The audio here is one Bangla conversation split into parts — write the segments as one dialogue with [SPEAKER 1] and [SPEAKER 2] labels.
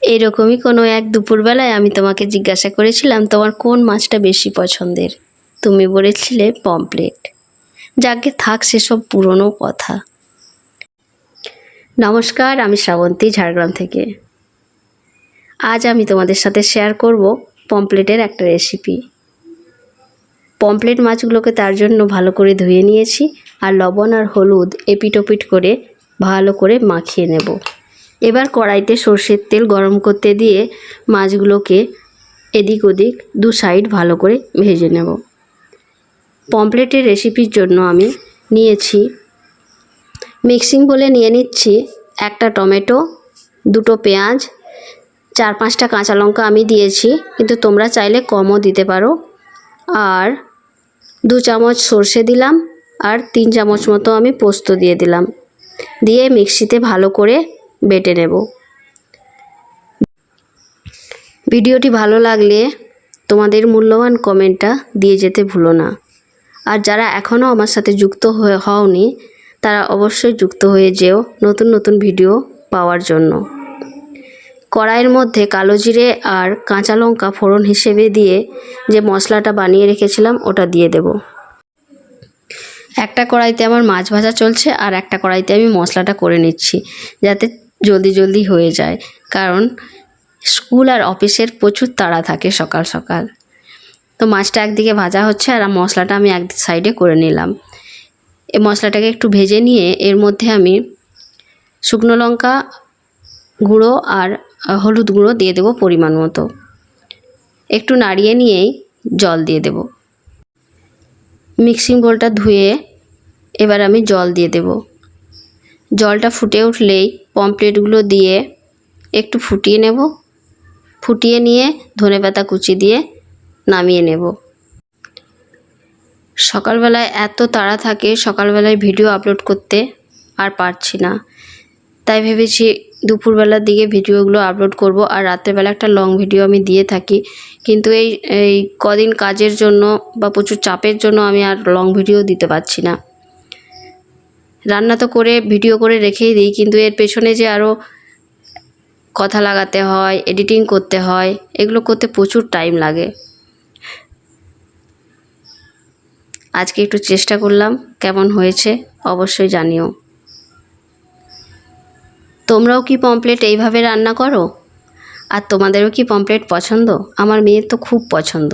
[SPEAKER 1] এরকমই কোনো এক দুপুরবেলায় আমি তোমাকে জিজ্ঞাসা করেছিলাম তোমার কোন মাছটা বেশি পছন্দের। তুমি বলেছিলে পমফ্রেট। যাকে থাক সেসব পুরনো কথা। নমস্কার, আমি শ্রাবন্তী, ঝাড়গ্রাম থেকে। আজ আমি তোমাদের সাথে শেয়ার করব পমফ্রেটের একটা রেসিপি। পমফ্রেট মাছগুলোকে তার জন্য ভালো করে ধুয়ে নিয়েছি আর লবণ আর হলুদ এপিটোপিট করে ভালো করে মাখিয়ে নেব। এবার কড়াইতে সর্ষের তেল গরম করতে দিয়ে মাছগুলোকে এদিক ওদিক দু সাইড ভালো করে ভেজে নেব। পমফ্রেটের রেসিপির জন্য আমি নিয়েছি মিক্সিং বলে নিয়ে নিচ্ছি একটা টমেটো, দুটো পেঁয়াজ, 4-5টা কাঁচা লঙ্কা আমি দিয়েছি, কিন্তু তোমরা চাইলে কমও দিতে পারো। আর 2 চামচ সর্ষে দিলাম আর 3 চামচ মতো আমি পোস্ত দিয়ে দিলাম। দিয়ে মিক্সিতে ভালো করে বেটে নেব। ভিডিওটি ভালো লাগলে তোমাদের মূল্যবান কমেন্টটা দিয়ে যেতে ভুলো না। আর যারা এখনও আমার সাথে যুক্ত হওনি তারা অবশ্যই যুক্ত হয়ে যেও নতুন নতুন ভিডিও পাওয়ার জন্য। কড়াইয়ের মধ্যে কালো জিরে আর কাঁচা লঙ্কা ফোড়ন হিসেবে দিয়ে যে মশলাটা বানিয়ে রেখেছিলাম ওটা দিয়ে দেব। একটা কড়াইতে আমার মাছ ভাজা চলছে আর একটা কড়াইতে আমি মশলাটা করে নিচ্ছি, যাতে জলদি জলদি হয়ে যায়, কারণ স্কুল আর অফিসের প্রচুর তাড়া থাকে সকাল সকাল। তো মাছটা একদিকে ভাজা হচ্ছে আর মশলাটা আমি এক সাইডে করে নিলাম। এই মশলাটাকে একটু ভেজে নিয়ে এর মধ্যে আমি শুকনো লঙ্কা গুঁড়ো আর হলুদ গুঁড়ো দিয়ে দেব পরিমাণ মতো। একটু নাড়িয়ে নিয়েই জল দিয়ে দেব। মিক্সিং বোলটা ধুয়ে এবার আমি জল দিয়ে দেব। জলটা ফুটে উঠলেই পমফ্রেটগুলো দিয়ে একটু ফুটিয়ে নেব। ফুটিয়ে নিয়ে ধনেপাতা কুচি দিয়ে নামিয়ে নেব। সকালবেলায় এত তাড়া থাকে, সকালবেলায় ভিডিও আপলোড করতে আর পারছি না, তাই ভেবেছি দুপুরবেলার দিকে ভিডিওগুলো আপলোড করব আর রাত্রেবেলা একটা লং ভিডিও আমি দিয়ে থাকি। কিন্তু এই কদিন কাজের জন্য বা প্রচুর চাপের জন্য আমি আর লং ভিডিও দিতে পারছি না। রান্না তো করে ভিডিও করে রেখেই দিই, কিন্তু এর পেছনে যে আরও কথা লাগাতে হয়, এডিটিং করতে হয়, এগুলো করতে প্রচুর টাইম লাগে। আজকে একটু চেষ্টা করলাম, কেমন হয়েছে অবশ্যই জানিও। তোমরাও কি পমফ্রেট এইভাবে রান্না করো? আর তোমাদেরও কি পমফ্রেট পছন্দ? আমার মেয়ের তো খুব পছন্দ।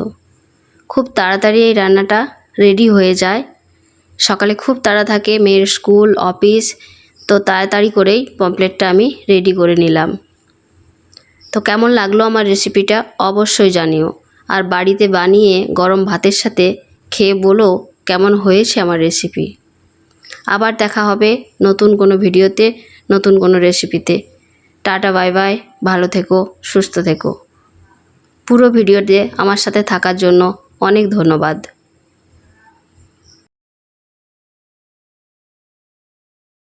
[SPEAKER 1] খুব তাড়াতাড়ি এই রান্নাটা রেডি হয়ে যায়। সকালে খুব তাড়া থাকে, মেয়ের স্কুল অফিস, তো তাড়াতাড়ি করেই পমফ্রেটটা আমি রেডি করে নিলাম। তো কেমন লাগলো আমার রেসিপিটা অবশ্যই জানিও। আর বাড়িতে বানিয়ে গরম ভাতের সাথে খেয়ে বলো কেমন হয়েছে আমার রেসিপি। আবার দেখা হবে নতুন কোনো ভিডিওতে, নতুন কোনো রেসিপিতে। টাটা, বাই বাই, ভালো থেকো, সুস্থ থেকো। পুরো ভিডিওতে আমার সাথে থাকার জন্য অনেক ধন্যবাদ।